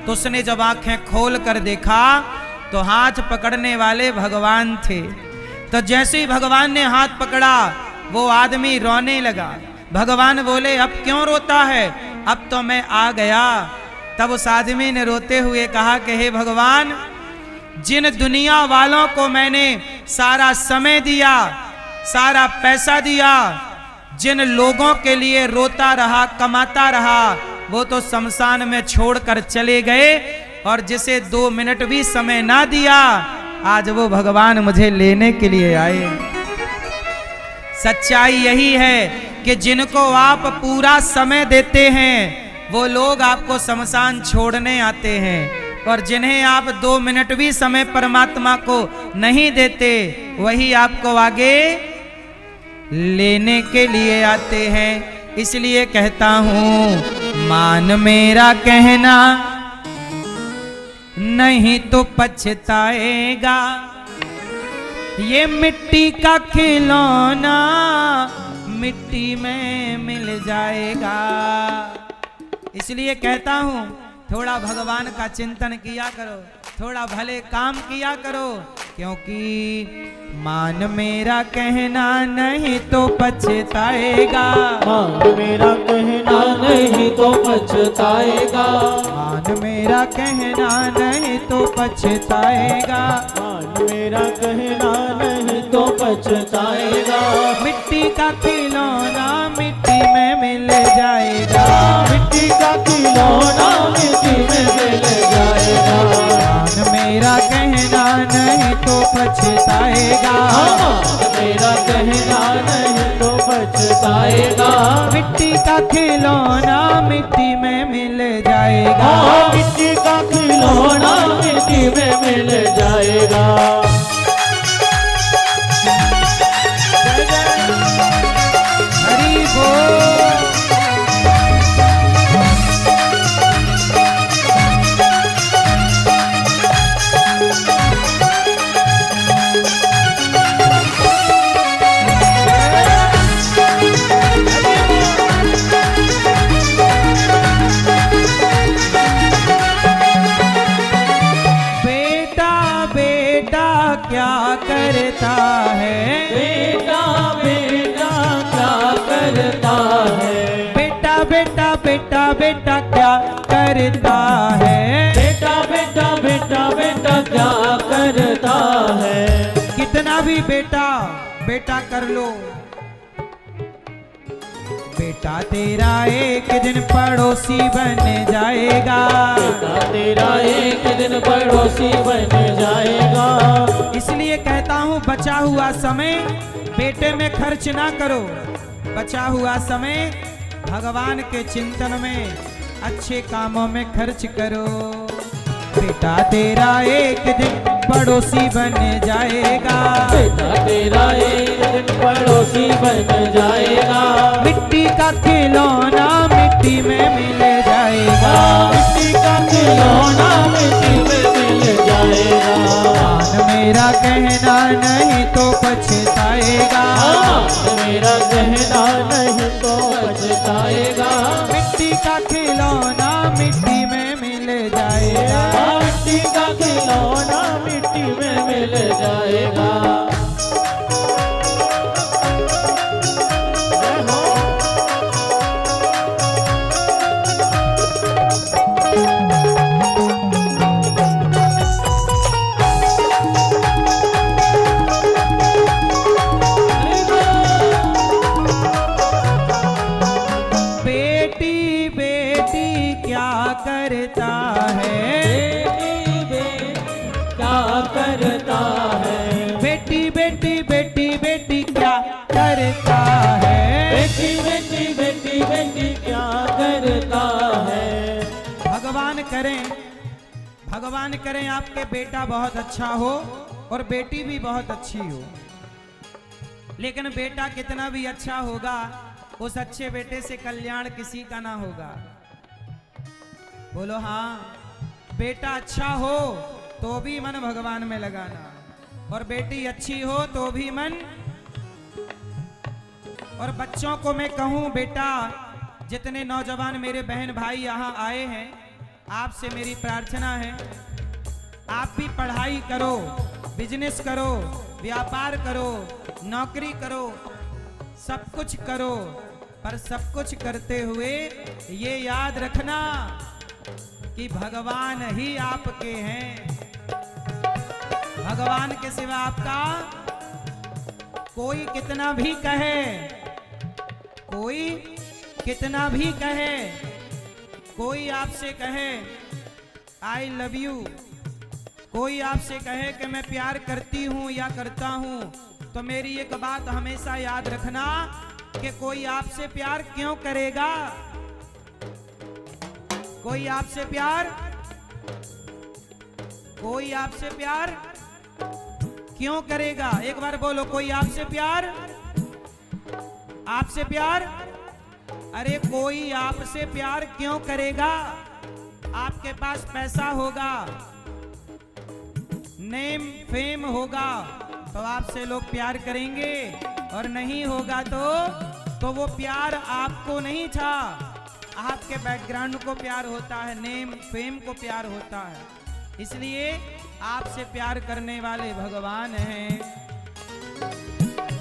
तो उसने जब आंखें खोल कर देखा तो हाथ पकड़ने वाले भगवान थे। तो जैसे ही भगवान ने हाथ पकड़ा वो आदमी रोने लगा। भगवान बोले अब क्यों रोता है, अब तो मैं आ गया। तब उस आदमी ने रोते हुए कहा कि हे भगवान, जिन दुनिया वालों को मैंने सारा समय दिया, सारा पैसा दिया, जिन लोगों के लिए रोता रहा, कमाता रहा, वो तो शमशान में छोड़कर चले गए, और जिसे 2 मिनट भी समय ना दिया, आज वो भगवान मुझे लेने के लिए आए। सच्चाई यही है कि जिनको आप पूरा समय देते हैं वो लोग आपको शमशान छोड़ने आते हैं, और जिन्हें आप 2 मिनट भी समय परमात्मा को नहीं देते वही आपको आगे लेने के लिए आते हैं। इसलिए कहता हूं मान मेरा कहना, नहीं तो पछताएगा। ये मिट्टी का खिलौना मिट्टी में मिल जाएगा। इसलिए कहता हूं थोड़ा भगवान का चिंतन किया करो, थोड़ा भले काम किया करो, क्योंकि मान मेरा कहना नहीं तो पछताएगा। मान मेरा कहना नहीं तो पछताएगा। मान मेरा कहना नहीं तो पछताएगा। मान मेरा कहना नहीं तो पछताएगा। मिट्टी का खिलौना मिट्टी में मिल जाएगा। मिट्टी का खिलौना मिट्टी में मिल जाएगा। मान मेरा कहना नहीं तो पछताएगा। मेरा कहना नहीं तो पछताएगा। मिट्टी का खिलौना मिट्टी में मिल जाएगा। मिट्टी का खिलौना मिट्टी में मिल जाएगा। हरि बोल। क्या करता है बेटा, बेटा क्या करता है। बेटा बेटा बेटा बेटा क्या करता है। बेटा बेटा बेटा बेटा क्या करता है। कितना भी बेटा बेटा कर लो, बेटा तेरा एक दिन पड़ोसी बन जाएगा। बेटा तेरा एक दिन पड़ोसी बन जाएगा। इसलिए कहता हूँ बचा हुआ समय बेटे में खर्च ना करो, बचा हुआ समय भगवान के चिंतन में, अच्छे कामों में खर्च करो। बेटा तेरा एक दिन पड़ोसी बन जाएगा। बेटा तेरा एक दिन पड़ोसी बन जाएगा। मिट्टी का खिलौना मिट्टी में मिल जाएगा। मिट्टी का खिलौना मिट्टी में मिल जाएगा। मान मेरा कहना नहीं तो पछताएगा। मेरा कहना नहीं तो पछताएगा। मिट्टी का खिलौना मिट्टी में मिल जाएगा। मिट्टी का खिलौना मिट्टी में मिल जाएगा। बेटी बेटी क्या करता है। क्या करता है। बेटी बेटी बेटी बेटी क्या करता है। बेटी बेटी बेटी बेटी क्या करता है। भगवान करें आपके बेटा बहुत अच्छा हो और बेटी भी बहुत अच्छी हो, लेकिन बेटा कितना भी अच्छा होगा उस अच्छे बेटे से कल्याण किसी का ना होगा। बोलो हाँ। बेटा अच्छा हो तो भी मन भगवान में लगाना, और बेटी अच्छी हो तो भी मन। और बच्चों को मैं कहूं बेटा, जितने नौजवान मेरे बहन भाई यहाँ आए हैं आपसे मेरी प्रार्थना है, आप भी पढ़ाई करो, बिजनेस करो, व्यापार करो, नौकरी करो, सब कुछ करो, पर सब कुछ करते हुए ये याद रखना कि भगवान ही आपके हैं। भगवान के सिवा आपका कोई कितना भी कहे, कोई कितना भी कहे, कोई आपसे कहे आई लव यू, कोई आपसे कहे कि मैं प्यार करती हूं या करता हूं, तो मेरी एक बात हमेशा याद रखना कि कोई आपसे प्यार क्यों करेगा? कोई आपसे प्यार क्यों करेगा? एक बार बोलो, कोई आपसे प्यार अरे कोई आपसे प्यार क्यों करेगा? आपके पास पैसा होगा, नेम फेम होगा, तो आपसे लोग प्यार करेंगे, और नहीं होगा तो वो प्यार आपको नहीं था, आपके बैकग्राउंड को प्यार होता है, नेम फेम को प्यार होता है। इसलिए आपसे प्यार करने वाले भगवान हैं।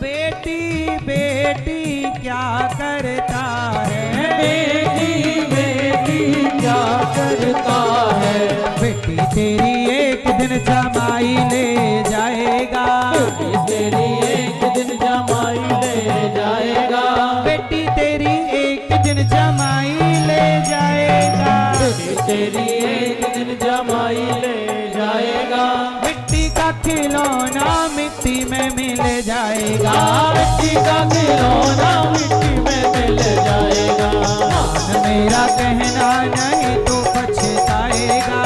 बेटी बेटी क्या करता है, बेटी बेटी क्या करता है, बेटी तेरी एक दिन जमाई ले जाएगा, बेटी तेरी एक दिन जमाई ले जाएगा, बेटी तेरी एक दिन जमाई ले जाएगा, बेटी तेरी एक दिन जमाई ले जाएगा, मिट्टी का खिलौना मिट्टी में मिल जाएगा, मिट्टी का खिलौना मिट्टी में मिल जाएगा, मेरा कहना नहीं तो पछताएगा,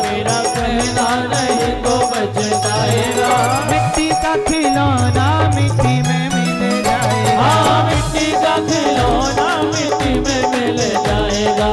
मेरा कहना नहीं तो पछताएगा, मिट्टी का खिलौना मिट्टी में मिल जाएगा, मिट्टी का खिलौना मिट्टी में मिल जाएगा।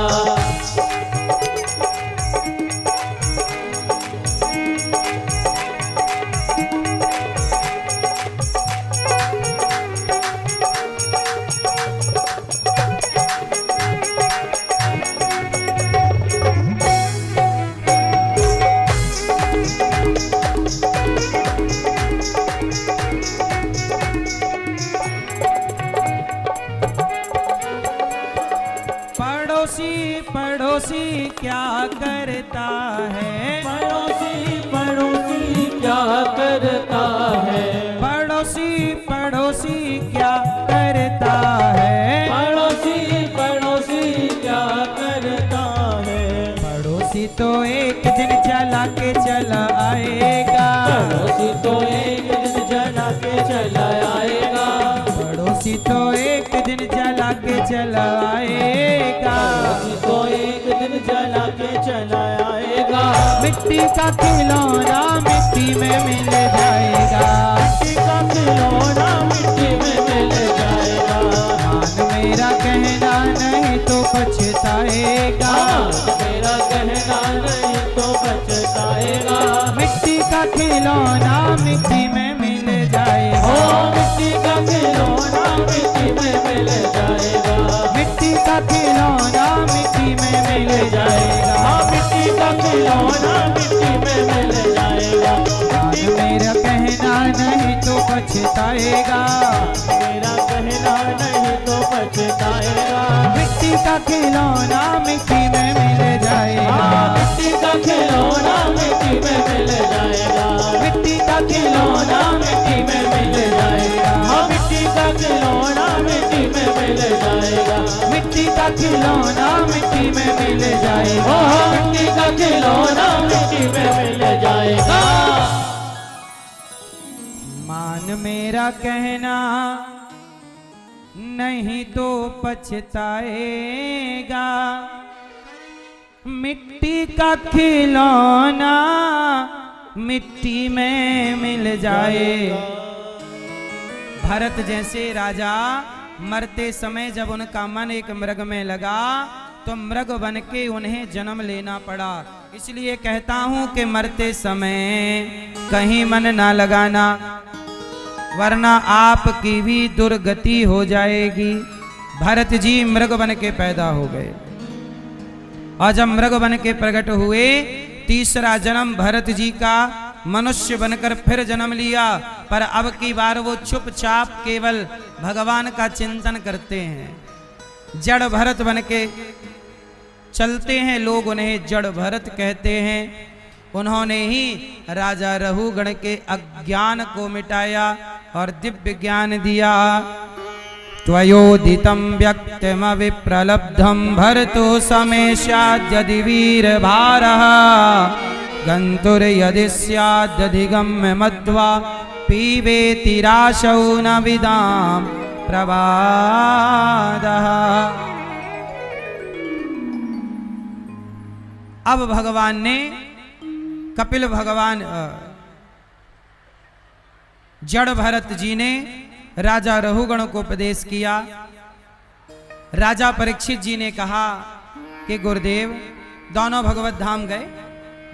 पड़ोसी क्या करता है, पड़ोसी पड़ोसी क्या करता है, पड़ोसी क्या करता है, पड़ोसी क्या करता है, पड़ोसी तो एक दिन चला के चला आएगा, पड़ोसी तो एक दिन जला के चला आएगा, पड़ोसी तो एक दिन जला के चला आएगा, पड़ोसी तो एक दिन जला के चला आएगा, मिट्टी का खिलौना मिट्टी में मिल जाएगा, मिट्टी का खिलौना मिट्टी में मिल जाएगा, मान मेरा कहना नहीं तो पछताएगा, मेरा कहना नहीं तो पछताएगा, मिट्टी का खिलौना मिट्टी में मिल जाएगा, मिट्टी का खिलौना मिट्टी में मिल जाएगा, मिट्टी का खिलौना मिट्टी में मिल जाएगा, मिट्टी का खिलौना मिट्टी में मिल जाएगा, मान मेरा कहना नहीं तो पछताएगा, मेरा कहना नहीं तो पछताएगा, मिट्टी का खिलौना मिट्टी में मिल जाएगा, मिट्टी का खिलौना मिट्टी में मिल जाएगा, मिट्टी का खिलौना मिट्टी में मिल जाएगा, मिट्टी का खिलौना मिट्टी में मिल जाएगा, मिट्टी का खिलौना मिट्टी में मिल जाएगा, मिट्टी का खिलौना मिट्टी में मिल जाएगा, मान मेरा कहना नहीं तो पछताएगा, मिट्टी का खिलौना मिट्टी में मिल जाएगा। भरत जैसे राजा मरते समय जब उनका मन एक मृग में लगा तो मृग बन के उन्हें जन्म लेना पड़ा। इसलिए कहता हूं कि मरते समय कहीं मन ना लगाना, वरना आपकी भी दुर्गति हो जाएगी। भरत जी मृग बन के पैदा हो गए। और जब मृग बन के प्रकट हुए, तीसरा जन्म भरत जी का मनुष्य बनकर फिर जन्म लिया, पर अब की बार वो चुपचाप केवल भगवान का चिंतन करते हैं। जड़ भरत बन के चलते हैं, लोग उन्हें जड़ भरत कहते हैं। उन्होंने ही राजा रहुगण के अज्ञान को मिटाया और दिव्य ज्ञान दिया। त्वयोदितं व्यक्तिमविप्रलब्धं भरतो समेष्याद्यदि वीरभारः गन्तुर्यदि स्यादधिगम्य मध्वा पीबेति राशौ न विदां प्रवादः। अब भगवान ने कपिल भगवान जड़ भरत जी ने राजा रहुगण को उपदेश किया। राजा परीक्षित जी ने कहा कि गुरुदेव, दोनों भगवत धाम गए,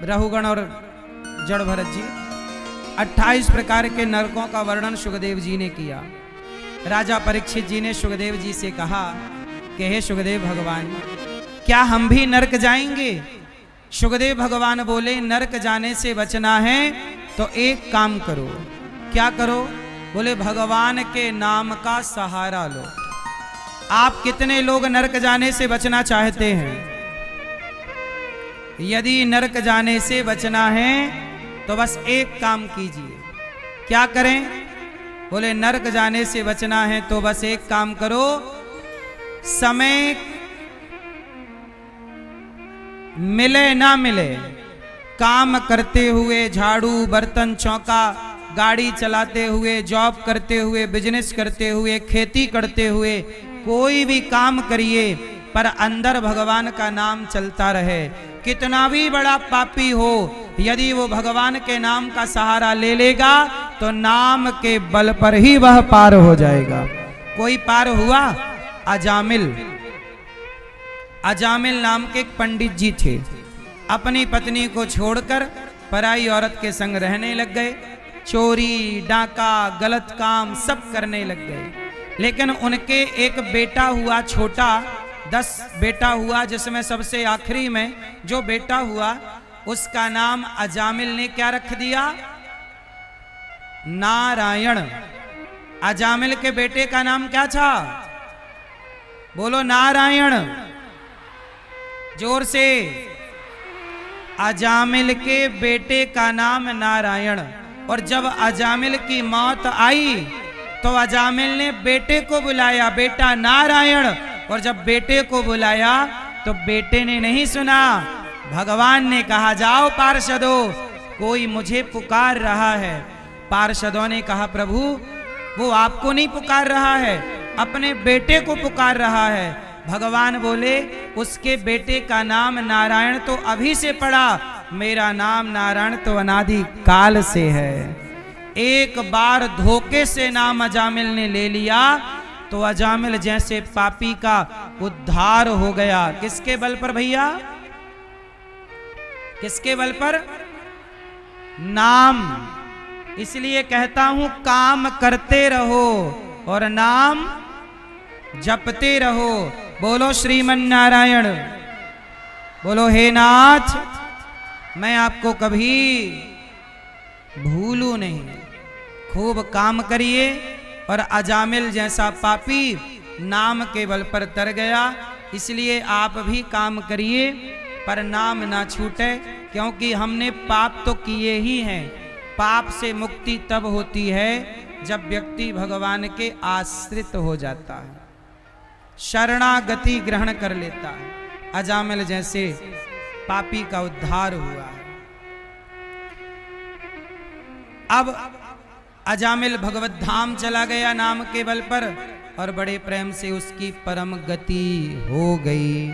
रहुगण और जड़ भरत जी। 28 प्रकार के नरकों का वर्णन सुखदेव जी ने किया। राजा परीक्षित जी ने सुखदेव जी से कहा कि हे सुखदेव भगवान, क्या हम भी नरक जाएंगे? सुखदेव भगवान बोले, नरक जाने से बचना है तो एक काम करो। क्या करो? बोले, भगवान के नाम का सहारा लो। आप कितने लोग नरक जाने से बचना चाहते हैं? यदि नरक जाने से बचना है तो बस एक काम कीजिए। क्या करें? बोले, नरक जाने से बचना है तो बस एक काम करो, समय मिले ना मिले, काम करते हुए, झाड़ू बर्तन चौका, गाड़ी चलाते हुए, जॉब करते हुए, बिजनेस करते हुए, खेती करते हुए, कोई भी काम करिए पर अंदर भगवान का नाम चलता रहे। कितना भी बड़ा पापी हो, यदि वो भगवान के नाम का सहारा ले लेगा तो नाम के बल पर ही वह पार हो जाएगा। कोई पार हुआ? अजामिल नाम के एक पंडित जी थे। अपनी पत्नी को छोड़कर पराई औरत के संग रहने लग गए। चोरी डाका गलत काम सब करने लग गए। लेकिन उनके एक बेटा हुआ छोटा, 10 बेटा हुआ, जिसमें सबसे आखिरी में जो बेटा हुआ उसका नाम अजामिल ने क्या रख दिया? नारायण। अजामिल के बेटे का नाम क्या था? बोलो, नारायण। जोर से। अजामिल के बेटे का नाम नारायण। और जब अजामिल की मौत आई तो अजामिल ने बेटे को बुलाया, बेटा नारायण। और जब बेटे को बुलाया तो बेटे ने नहीं सुना। भगवान ने कहा, जाओ पार्षदों, कोई मुझे पुकार रहा है। पार्षदों ने कहा, प्रभु वो आपको नहीं पुकार रहा है, अपने बेटे को पुकार रहा है। भगवान बोले, उसके बेटे का नाम नारायण तो अभी से पड़ा, मेरा नाम नारायण तो अनादि काल से है। एक बार धोखे से नाम अजामिल ने ले लिया तो अजामिल जैसे पापी का उद्धार हो गया। किसके बल पर भैया? किसके बल पर? नाम। इसलिए कहता हूं, काम करते रहो और नाम जपते रहो। बोलो श्रीमन नारायण। बोलो, हे नाथ, मैं आपको कभी भूलू नहीं। खूब काम करिए। और अजामिल जैसा पापी नाम के बल पर तर गया। इसलिए आप भी काम करिए पर नाम ना छूटे, क्योंकि हमने पाप तो किए ही हैं। पाप से मुक्ति तब होती है जब व्यक्ति भगवान के आश्रित हो जाता है, शरणागति ग्रहण कर लेता है। अजामिल जैसे पापी का उद्धार हुआ है। अब अजामिल भगवत धाम चला गया नाम के बल पर और बड़े प्रेम से उसकी परम गति हो गई।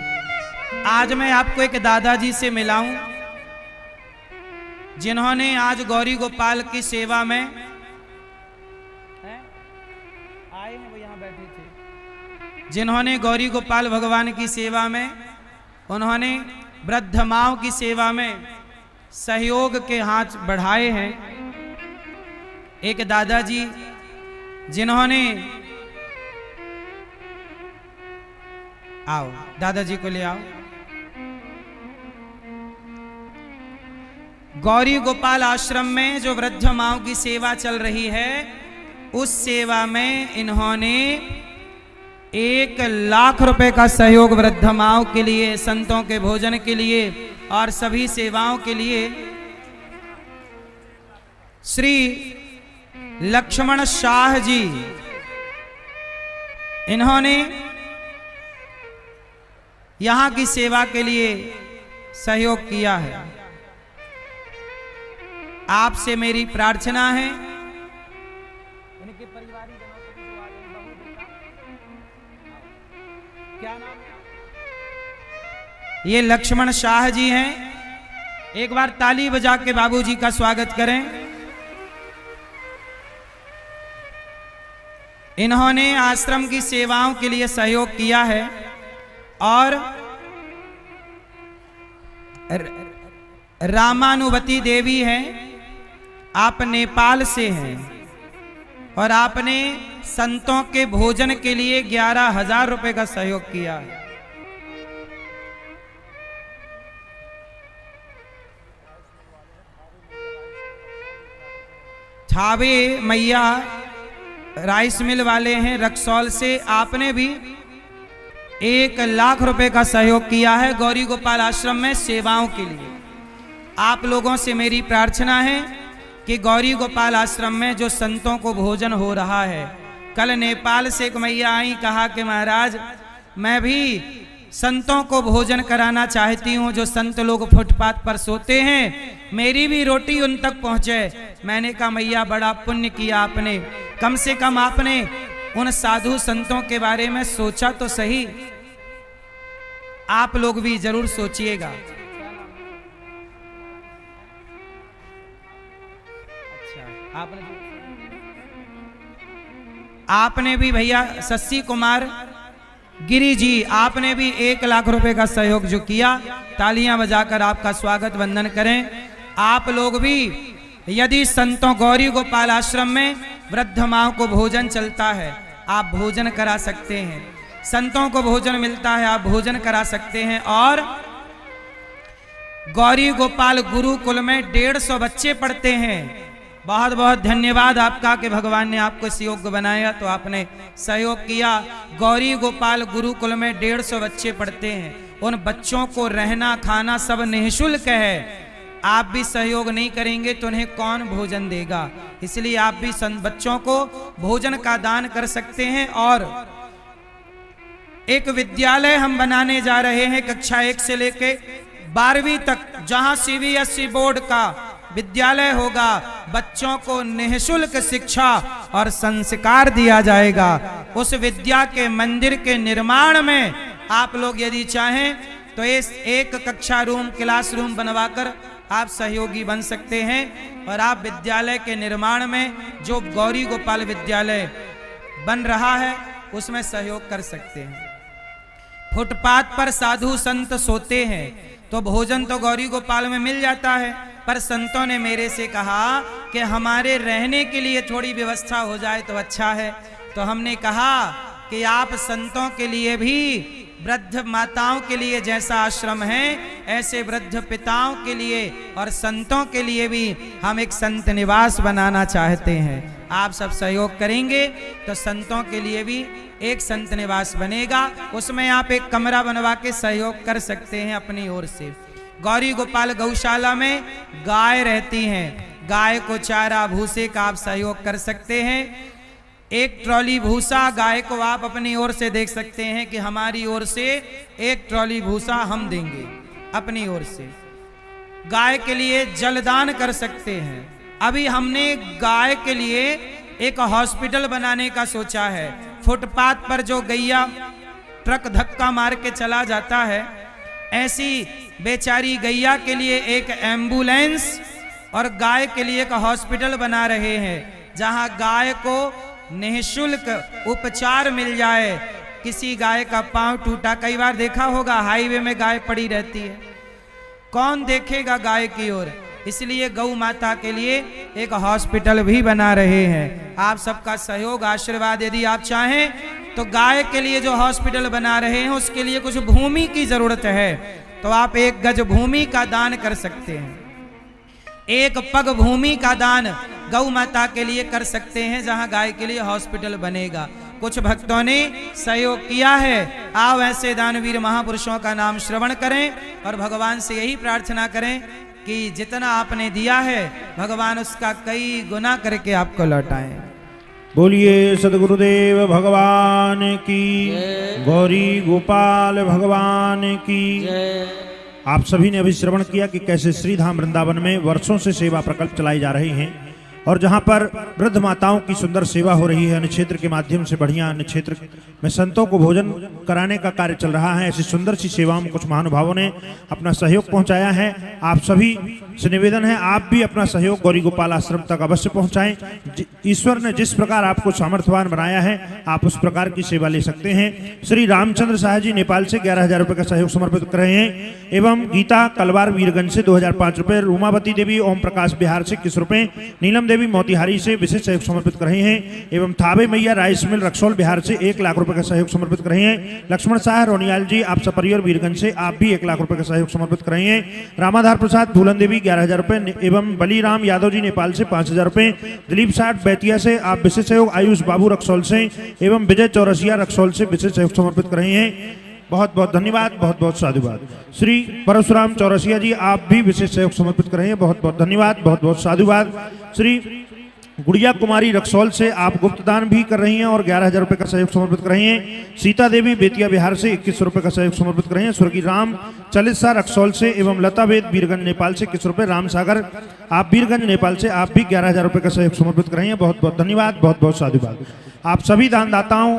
आज मैं आपको एक दादाजी से मिलाऊं जिन्होंने आज गौरी गोपाल की सेवा में आए हैं, वो यहां बैठे थे, जिन्होंने गौरी गोपाल भगवान की सेवा में, उन्होंने वृद्ध माओं की सेवा में सहयोग के हाथ बढ़ाए हैं। एक दादाजी जिन्होंने, आओ दादाजी को ले आओ, गौरी गोपाल आश्रम में जो वृद्ध माओं की सेवा चल रही है, उस सेवा में इन्होंने 1,00,000 रुपए का सहयोग वृद्ध माओं के लिए, संतों के भोजन के लिए और सभी सेवाओं के लिए श्री लक्ष्मण शाह जी, इन्होंने यहां की सेवा के लिए सहयोग किया है। आपसे मेरी प्रार्थना है, इनके परिवारी जनों को भी दुआ दें। बहू बेटा, क्या नाम है? ये लक्ष्मण शाह जी हैं। एक बार ताली बजा के बाबूजी का स्वागत करें। इन्होंने आश्रम की सेवाओं के लिए सहयोग किया है और रामानुवती देवी हैं, आप नेपाल से हैं और आपने संतों के भोजन के लिए 11,000 रुपए का सहयोग किया है। थावे मैया राइस मिल वाले हैं रक्सौल से, आपने भी 1,00,000 रुपए का सहयोग किया है गौरी गोपाल आश्रम में सेवाओं के लिए। आप लोगों से मेरी प्रार्थना है कि गौरी गोपाल आश्रम में जो संतों को भोजन हो रहा है, कल नेपाल से एक मैया आई, कहा कि महाराज मैं भी संतों को भोजन कराना चाहती हूँ, जो संत लोग फुटपाथ पर सोते हैं, मेरी भी रोटी उन तक पहुँचे। मैंने कहा मैया बड़ा पुण्य किया आपने, कम से कम आपने उन साधु संतों के बारे में सोचा तो सही। आप लोग भी जरूर सोचिएगा। आपने भी भैया शशि कुमार गिरी जी, आपने भी 1,00,000 रुपए का सहयोग जो किया, तालियां बजाकर आपका स्वागत वंदन करें। आप लोग भी यदि संतों गौरी गोपाल आश्रम में वृद्ध माओं को भोजन चलता है, आप भोजन करा सकते हैं। संतों को भोजन मिलता है, आप भोजन करा सकते हैं। और गौरी गोपाल गुरुकुल में 150 बच्चे पढ़ते हैं। बहुत बहुत धन्यवाद आपका कि भगवान ने आपको इस योग्य बनाया, तो आपने सहयोग किया। गौरी गोपाल गुरुकुल में 150 बच्चे पढ़ते हैं। उन बच्चों को रहना खाना सब निःशुल्क है। आप भी सहयोग नहीं करेंगे तो उन्हें कौन भोजन देगा, इसलिए आप भी बच्चों को भोजन का दान कर सकते हैं। और एक विद्यालय हम बनाने जा रहे हैं कक्षा 1 से लेके 12वीं तक, जहां CBSE बोर्ड का विद्यालय होगा। बच्चों को निःशुल्क शिक्षा और संस्कार दिया जाएगा। उस विद्या के मंदिर के निर्माण में आप लोग यदि चाहें तो इस एक कक्षा रूम, क्लासरूम बनवाकर आप सहयोगी बन सकते हैं और आप विद्यालय के निर्माण में, जो गौरी गोपाल विद्यालय बन रहा है, उसमें सहयोग कर सकते हैं। फुटपाथ पर साधु संत सोते हैं तो भोजन तो गौरी गोपाल में मिल जाता है, पर संतों ने मेरे से कहा कि हमारे रहने के लिए थोड़ी व्यवस्था हो जाए तो अच्छा है। तो हमने कहा कि आप संतों के लिए भी, वृद्ध माताओं के लिए जैसा आश्रम है, ऐसे वृद्ध पिताओं के लिए और संतों के लिए भी हम एक संत निवास बनाना चाहते हैं। आप सब सहयोग करेंगे तो संतों के लिए भी एक संत निवास बनेगा। उसमें आप एक कमरा बनवा के सहयोग कर सकते हैं अपनी ओर से। गौरी गोपाल गौशाला में गाय रहती हैं, गाय को चारा भूसे का आप सहयोग कर सकते हैं। एक ट्रॉली भूसा गाय को आप अपनी ओर से देख सकते हैं कि हमारी ओर से एक ट्रॉली भूसा हम देंगे अपनी ओर से। गाय के लिए जलदान कर सकते हैं। अभी हमने गाय के लिए एक हॉस्पिटल बनाने का सोचा है। फुटपाथ पर जो गैया ट्रक धक्का मार के चला जाता है, ऐसी बेचारी गैया के लिए एक एम्बुलेंस और गाय के लिए एक हॉस्पिटल बना रहे हैं, जहां गाय को निःशुल्क उपचार मिल जाए। किसी गाय का पांव टूटा, कई बार देखा होगा हाईवे में गाय पड़ी रहती है, कौन देखेगा गाय की ओर, इसलिए गौ माता के लिए एक हॉस्पिटल भी बना रहे हैं। आप सबका सहयोग आशीर्वाद, यदि आप चाहें तो गाय के लिए जो हॉस्पिटल बना रहे हैं उसके लिए कुछ भूमि की जरूरत है, तो आप 1 गज भूमि का दान कर सकते हैं। एक पग भूमि का दान गौ माता के लिए कर सकते हैं, जहां गाय के लिए हॉस्पिटल बनेगा। कुछ भक्तों ने सहयोग किया है। आओ ऐसे दानवीर महापुरुषों का नाम श्रवण करें और भगवान से यही प्रार्थना करें कि जितना आपने दिया है भगवान उसका कई गुना करके आपको लौटाएं। बोलिए सदगुरुदेव भगवान की, गौरी गोपाल भगवान की। आप सभी ने अभी श्रवण किया कि कैसे श्रीधाम वृंदावन में वर्षों से सेवा प्रकल्प चलाए जा रहे हैं और जहां पर वृद्ध माताओं की सुंदर सेवा हो रही है। अन्य क्षेत्र के माध्यम से बढ़िया अन्य क्षेत्र में संतों को भोजन कराने का कार्य चल रहा है। ऐसी सुंदर सी सेवाओं में कुछ महानुभावों ने अपना सहयोग पहुंचाया है। आप सभी से निवेदन है आप भी अपना सहयोग गौरी गोपाल आश्रम तक अवश्य पहुंचाएं। ईश्वर ने जिस प्रकार आपको सामर्थ्यवान बनाया है आप उस प्रकार की सेवा ले सकते हैं। श्री रामचंद्र शाह जी नेपाल से 11,000 रुपए का सहयोग समर्पित कर रहे हैं एवं गीता कलवार वीरगंज से 2,005 रुपए, रूमावती देवी ओम प्रकाश बिहार से 21 रुपए, नीलम देवी मोतिहारी से विशेष सहयोग समर्पित कर रहे हैं एवं थावे मैया राइस मिल रक्सौल बिहार से 1 लाख रुपए का सहयोग समर्पित कर रहे हैं। लक्ष्मण शाह रोनियाल जी आप सपरियर वीरगंज से आप भी 1 लाख रुपए का सहयोग समर्पित कर रहे हैं। रामाधार प्रसाद भूलन देवी 11,000 रुपए एवं बलीराम यादव जी नेपाल से 5,000 रुपए, दिलीप साठ बैतिया से आप विशेष सहयोग, आयुष बाबू रक्सौल से एवं विजय चौरसिया रक्सौल से विशेष सहयोग समर्पित कर रहे हैं। बहुत बहुत धन्यवाद, बहुत बहुत साधुवाद। श्री परशुराम चौरसिया जी आप भी विशेष सहयोग समर्पित कर रहे हैं, बहुत बहुत धन्यवाद, बहुत बहुत साधुवाद। श्री गुड़िया कुमारी रक्सौल से आप गुप्तदान भी कर रही हैं और 11,000 रुपए का सहयोग समर्पित कर रही हैं। सीता देवी बेतिया बिहार से 21 रुपए का सहयोग समर्पित कर रहे हैं। स्वर्गीय राम चलिसा रक्सौल से एवं लता वेद वीरगंज नेपाल से 21 रुपए, राम सागर आप वीरगंज नेपाल से आप भी 11,000 रुपए का सहयोग समर्पित कर रही हैं, बहुत बहुत धन्यवाद, बहुत बहुत साधुवाद। आप सभी दानदाताओं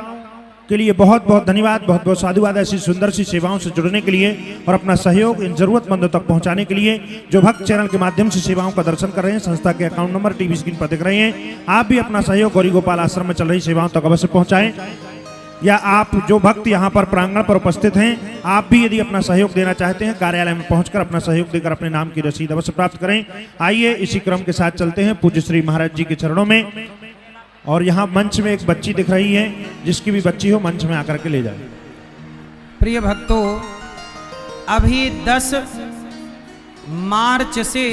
के लिए बहुत बहुत धन्यवाद, बहुत बहुत साधुवाद। ऐसी सुंदर सी सेवाओं से जुड़ने के लिए और अपना सहयोग इन जरूरतमंदों तक पहुंचाने के लिए जो भक्त चैनल के माध्यम से सेवाओं का दर्शन कर रहे हैं, संस्था के अकाउंट नंबर टीवी स्क्रीन पर दिख रहे हैं। आप भी अपना सहयोग गौरी गोपाल आश्रम में चल रही सेवाओं तक अवश्य पहुंचाएं। या आप जो भक्त यहाँ पर प्रांगण पर उपस्थित हैं आप भी यदि अपना सहयोग देना चाहते हैं कार्यालय में पहुंचकर अपना सहयोग देकर अपने नाम की रसीद अवश्य प्राप्त करें। आइए इसी क्रम के साथ चलते हैं पूज्य श्री महाराज जी के चरणों में। और यहाँ मंच में एक बच्ची दिख रही है, जिसकी भी बच्ची हो मंच में आकर के ले जाए। प्रिय भक्तों, अभी 10 मार्च से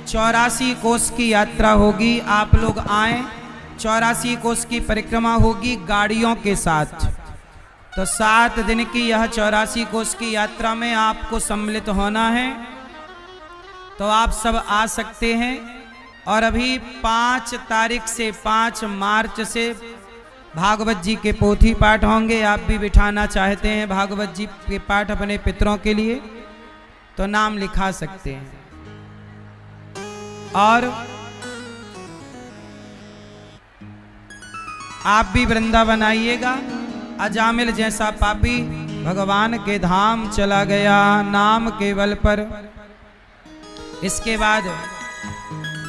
84 कोस की यात्रा होगी। आप लोग आए, 84 कोस की परिक्रमा होगी गाड़ियों के साथ। तो 7 दिन की यह 84 कोस की यात्रा में आपको सम्मिलित होना है, तो आप सब आ सकते हैं। और अभी 5 तारीख से 5 मार्च से भागवत जी के पोथी पाठ होंगे। आप भी बिठाना चाहते हैं भागवत जी के पाठ अपने पितरों के लिए तो नाम लिखा सकते हैं। और आप भी वृंदावन आइएगा। अजामिल जैसा पापी भगवान के धाम चला गया नाम के बल पर। इसके बाद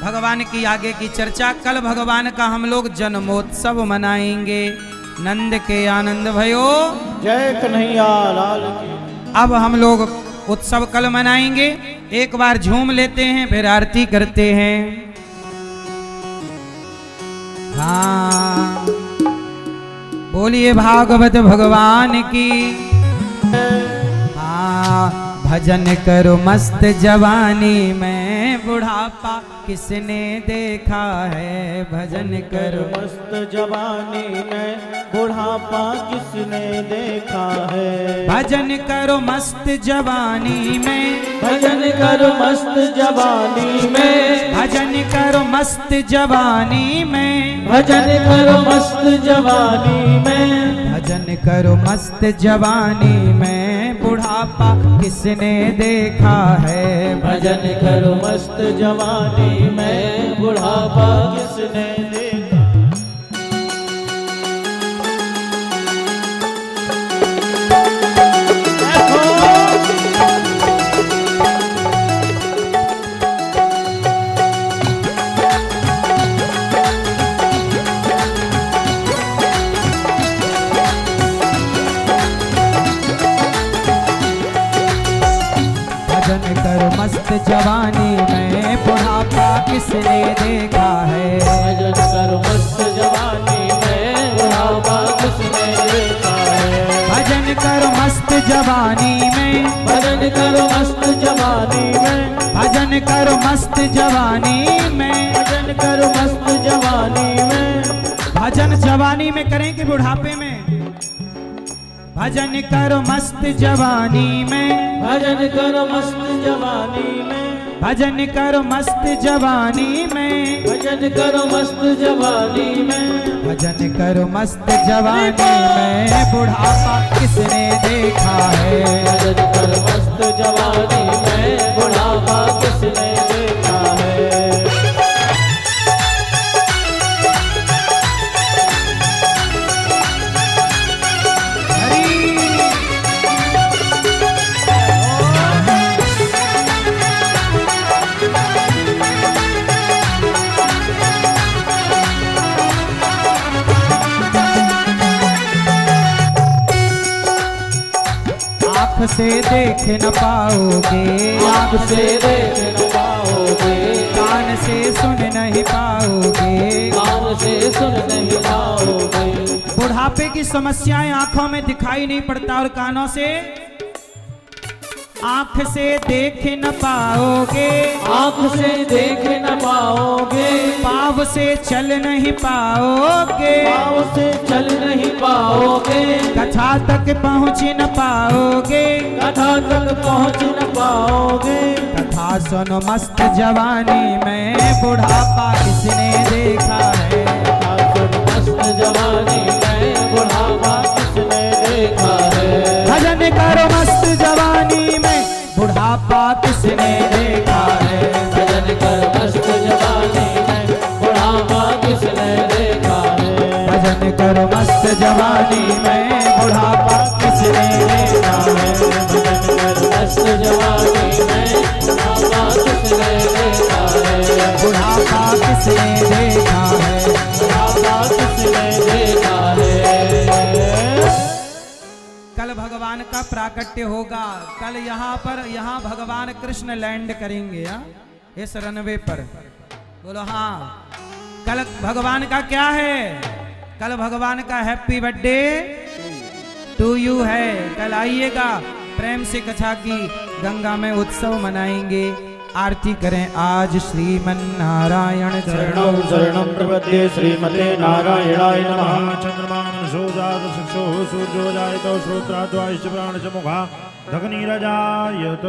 भगवान की आगे की चर्चा। कल भगवान का हम लोग जन्मोत्सव मनाएंगे। नंद के आनंद भयो, जय कन्हैया लाल की। अब हम लोग उत्सव कल मनाएंगे। एक बार झूम लेते हैं फिर आरती करते हैं। हाँ, बोलिए भागवत भगवान की। हाँ, भजन करो मस्त जवानी में, बुढ़ापा किसने देखा है। भजन करो मस्त जवानी में, बुढ़ापा किसने देखा है। भजन करो मस्त जवानी में, भजन करो मस्त जवानी में, भजन करो मस्त जवानी में, भजन करो मस्त जवानी में, भजन करो मस्त जवानी में, बुढ़ापा किसने देखा है। भजन करो मस्त जवानी में, बुढ़ापा किसने देखा। भजन करो मस्त जवानी में, बुढ़ापा किसने देखा है। भजन करो मस्त जवानी में, बुढ़ापा किसने देखा है। भजन करो मस्त जवानी में, भजन करो मस्त जवानी में, भजन करो मस्त जवानी में, भजन करो मस्त जवानी में। भजन जवानी में करें कि बुढ़ापे में? भजन करो मस्त जवानी में, भजन करो मस्त जवानी में, भजन करो मस्त जवानी में, भजन करो मस्त जवानी में, भजन करो मस्त जवानी में। बुढ़ापा किसने देखा है? भजन करो मस्त जवानी में, बुढ़ापा किसने देखा है? आँख से देख न पाओगे, आँख से देख न पाओगे, कान से सुन नहीं पाओगे, कान से सुन नहीं पाओगे। बुढ़ापे की समस्याएं आंखों में दिखाई नहीं पड़ता और कानों से, आंख से देख न पाओगे, आँख से देख न पाओगे, पाँव से चल नहीं पाओगे, पाँव से चल नहीं पाओगे, कथा तक पहुँच न पाओगे, कथा तक पहुँच न पाओगे। कथा सुनो मस्त जवानी में, बुढ़ापा किसने देखा है? मस्त जवानी में, बुढ़ापा किसने देखा है? भजन करो मस्त जवानी में, बुढ़ापा किसने देखा है? भजन कर मस्त जवानी में, बुढ़ापा किसने देखा है? भजन करो मस्त जवानी में, बुढ़ापा किसने देखा है? भजन कर मस्त जवानी में, बुढ़ापा किसने देखा है? बुढ़ापा किसने देखा है? बुढ़ापा किसने देखा है? कल भगवान का प्राकट्य होगा। कल यहाँ भगवान कृष्ण लैंड करेंगे इस रनवे पर। बोलो हाँ। कल भगवान का क्या है? कल भगवान का हैप्पी बर्थडे टू यू है। कल आइएगा, प्रेम से कथा की गंगा में उत्सव मनाएंगे। आरती करें आज श्रीमन नारायण शरणं शरणं प्रपद्ये श्रीमते नारायणाय नमः। चंद्रमा मनसो जात शिक्षो सूर्यो जायतो श्रोत्राद्वाश्च प्राणच मुखा धगनीरजायत।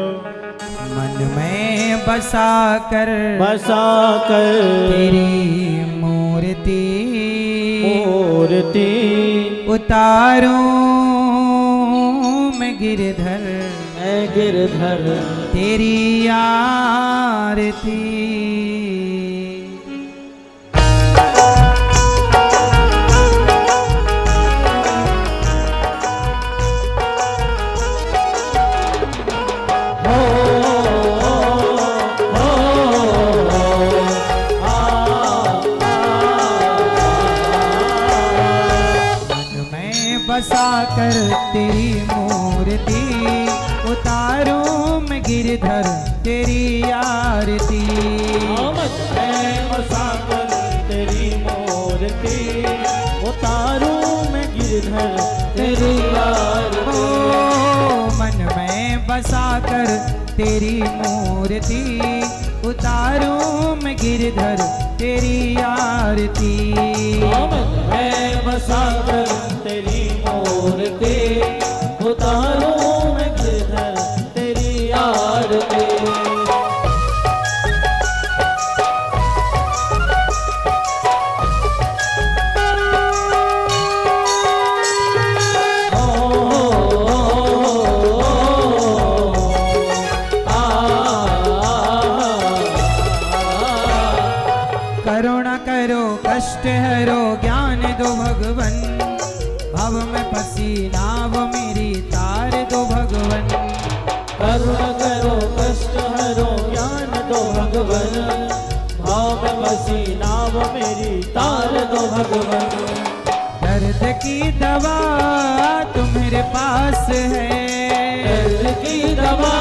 मन में बसा कर तेरी मूर्ति उतारूं मैं गिरधर तेरी आरती। बसा कर तेरी मूर्ति उतारूं मैं गिरधर तेरी आरती। मैं बसा कर तेरी मूर्ति उतारूं मैं गिरधर तेरी आरती। मन में बसा कर तेरी मूर्ति उतारूं मैं गिरधर तेरी आरती। मैं बसा कर तेरी मूर्ति उतारूं मैं गिरधर तेरी आरती। करुणा करो कष्ट हरो ज्ञान दो भगवन, भव में फंसी नाव मेरी तार दो भगवन। करुणा करो कष्ट हरो ज्ञान दो भगवन, भाव में फंसी नाव मेरी तार दो भगवन। दर्द की दवा तुम्हारे पास है, दर्द की दवा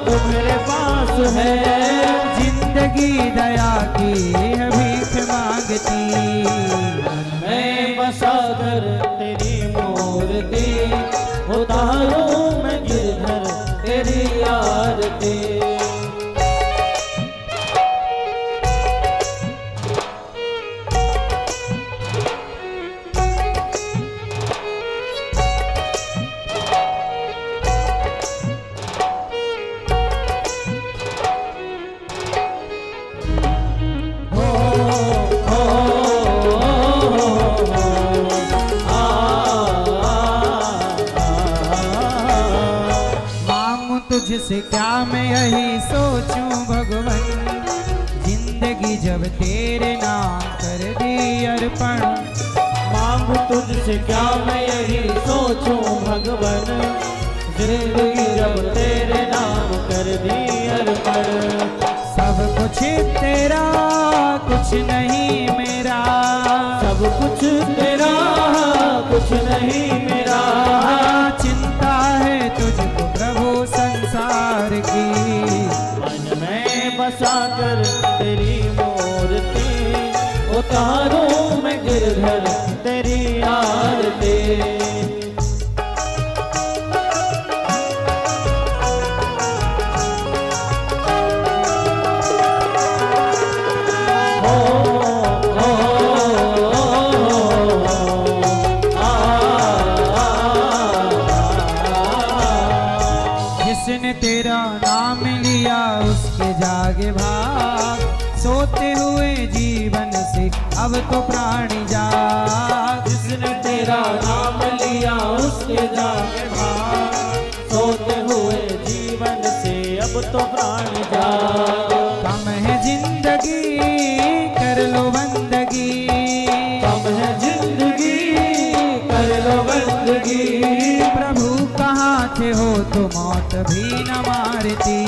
तुम्हारे पास है। जिंदगी दया की है भीख मांगती। मैं बसा कर तेरी मूर्ति तुझसे क्या मैं यही सोचूं भगवन, जिंदगी जब तेरे नाम कर दी अर्पण। मांगू तुझसे क्या मैं यही सोचूं भगवन, जिंदगी जब तेरे नाम कर दी अर्पण। सब कुछ तेरा कुछ नहीं मेरा, सब कुछ तेरा कुछ नहीं मेरा। चिंता है तुझको प्रभु संसार की, मन में बसा कर तेरी मूर्ति, उतारूं मैं गिरधर तेरी आरती। जिसने तेरा नाम लिया उसके जागे भाग, सोते हुए जीवन से अब तो प्राणी जाग। जिसने तेरा नाम लिया उसके जागे भाग, सोते हुए जीवन से अब तो प्राणी जाग। कम है जिंदगी कर लो बंदगी, कम है जिंदगी कर लो बंदगी। प्रभु कहाँ थे हो तो मौत भी न मारती।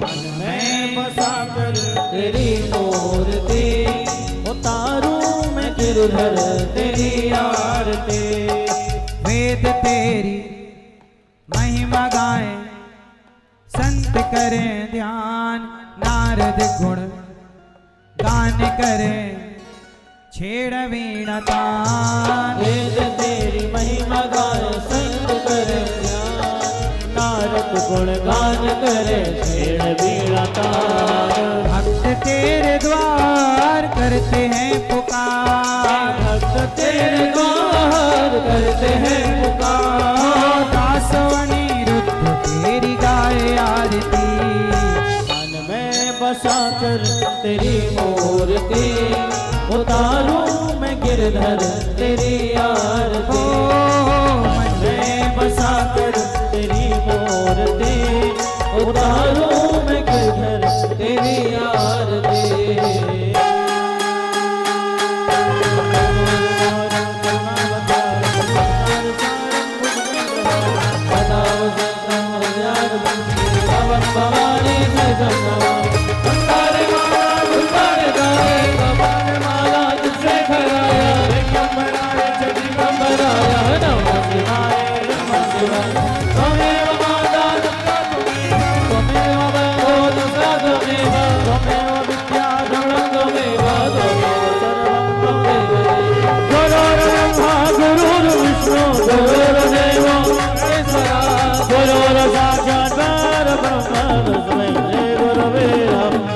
मन में बसा कर तेरी मूर्ति, उतारूं मैं गिरधर तेरी आरती। वेद तेरी महिमा गाएं, संत करें ध्यान, नारद गुण गान करें छेड़ वीणा तान। वेद तेरी महिमा गाए संत करे ध्यान, नारद गुण गान करे छेड़ वीणा तान। भक्त तेरे द्वार करते हैं पुकार, भक्त तेरे द्वार करते हैं पुकार। दास अनिरुद्ध तेरी गाए आरती। मन में बसा कर तेरी मूर्ति, उतारूं मैं गिरधर तेरी आरती। मन में बसा कर तेरी मूर्ति, उतारूं मैं गिरधर तेरी आरती। भवानी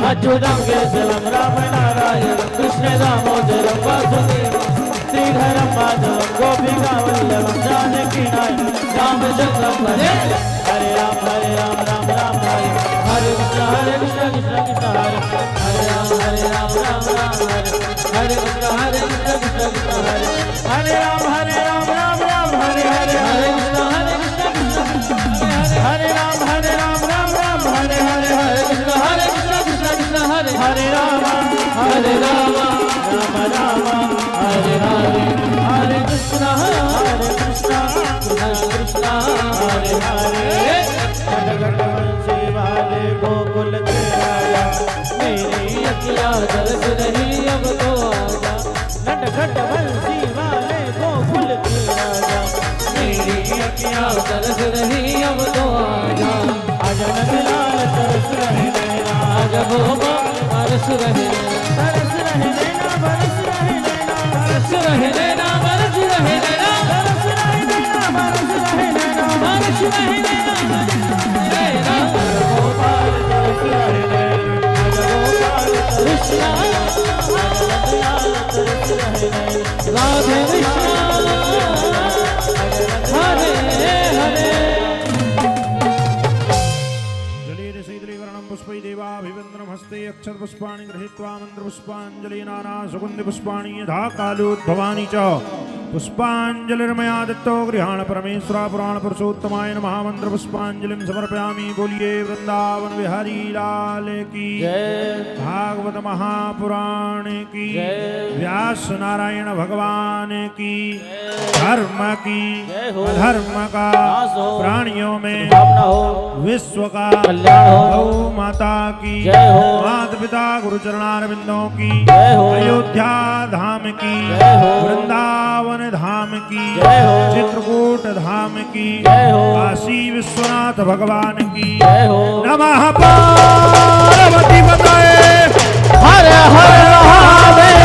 अच्युतं केशवं राम नारायण कृष्ण दामोदरं वासुदेवं श्रीधरं माधवं गोपिका वल्लभं जानकी नायकं रामचन्द्रं भजे। हरे राम राम राम हरे हरे कृष्ण कृष्ण हरे हरे राम राम हरे कृष्ण कृष्ण हरे हरे राम राम हरे हरे कृष्ण हरे राम हरे कृष्ण हरे राम राम राम हरे हरे कृष्ण कृष्ण हरे हरे। घटघटवंशी वाले गोकुल के राजा, मेरी अखियाँ तरस रही अब तो आजा। घटघटवंशी वाले गोकुल के राजा, मेरी अखियाँ तरस रही अब तो आजा। आजा नंदलाल तरस रहे नैना, आजा गोपा बरस रहे नैना, बरस रहे नैना, बरस रहे नैना, बरस रहे नैना, बरस रहे नैना, बरस रहे नैना, बरस रहे नैना, बरस रहे नैना। गोपाल तरस रहे नैना, आजा गोपाल कृष्ण, आजा नंदलाल तरस रहे नैना। राधे कृष्ण हरे हरे। पुष्पै देवाभिवन्दनं हस्ते अक्षत पुष्पाणि गृहीत्वा मन्त्र पुष्पाञ्जलिना सुगन्धि पुष्पाणि यथा कालोद्भवानि च पुष्पांजलिर्मया दत्तो गृहाण परमेश्वरा पुराण पुरुषोत्तमाय नमः मंत्र पुष्पांजलिं समर्पयामि। बोलिए वृंदावन बिहारी लाल की जय। भागवत महापुराण की जय। व्यास नारायण भगवान की धर्म की जय हो। धर्म का नाश हो। प्राणियों में भावना हो। विश्व का कल्याण हो। गौ माता की जय हो। माता पिता गुरु चरणारविंदों की जय हो। अयोध्या धाम की जय हो। वृंदावन धाम की जय हो। चित्रकूट धाम की जय हो। काशी विश्वनाथ भगवान की जय हो। नमः पार्वती पतये हर हर महादेव।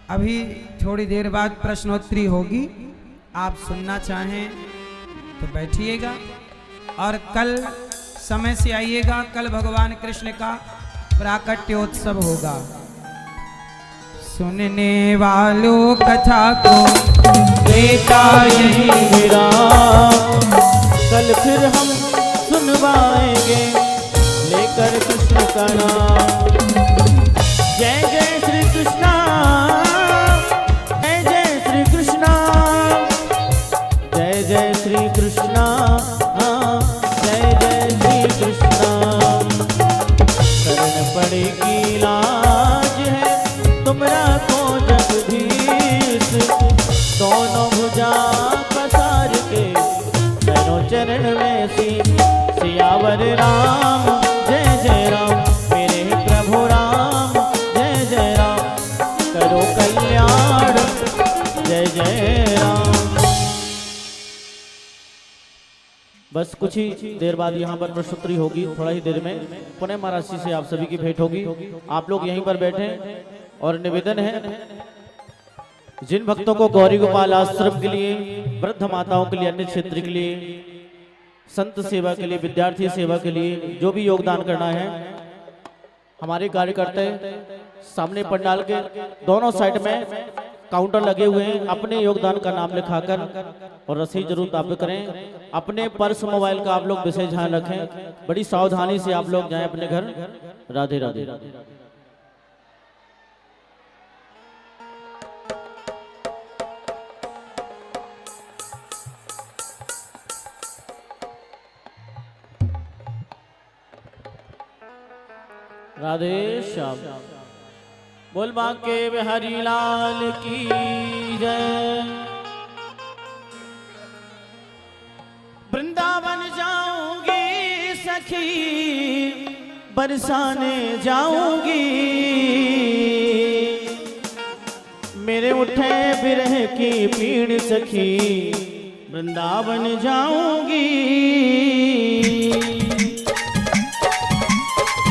अभी थोड़ी देर बाद प्रश्नोत्तरी होगी, आप सुनना चाहें तो बैठिएगा और कल समय से आइएगा। कल भगवान कृष्ण का प्राकट्योत्सव होगा। सुनने वालों कथा को बेटा यही विराम, कल फिर हम सुनवाएंगे लेकर कृष्ण का नाम। जय जय श्री कृष्णा, जय जय श्री कृष्णा, जय जय श्री कृष्णा, जय जय श्री कृष्णा। शरण पड़ेगी लाज है तुमरा को जगदीश, दोनों भुजा पसार के दोनों चरण में सियावर राम। जय जय राम मेरे प्रभु राम, जय जय राम करो कल्याण, जय जय राम। बस कुछ ही देर बाद यहाँ पर प्रश्नोत्तरी होगी। थोड़ा ही देर में पुनः महाराज जी से आप सभी की भेंट होगी। आप लोग यहीं पर बैठे और निवेदन है जिन भक्तों को गौरी गोपाल आश्रम के लिए, वृद्ध माताओं के लिए, अन्य क्षेत्र के लिए, संत सेवा के लिए, विद्यार्थी सेवा के लिए जो भी योगदान करना है, हमारे कार्यकर्ता सामने पंडाल के दोनों साइड में काउंटर लगे हुए हैं। अपने योगदान का नाम लिखाकर और रसीद जरूर प्राप्त करें। अपने पर्स मोबाइल का आप लोग विशेष ध्यान रखें। बड़ी सावधानी से आप लोग जाएं अपने घर। राधे राधे। राधे श्याम। बोल बांके बिहारी लाल की जय। वृंदावन जाऊंगी सखी, बरसाने जाऊंगी, मेरे उठे बिरह की पीड़ सखी, वृंदावन जाऊंगी।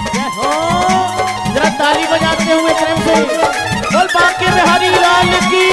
जय हो। जरा ताली बजाते हुए प्रेम से बोल बांके बिहारी लाल की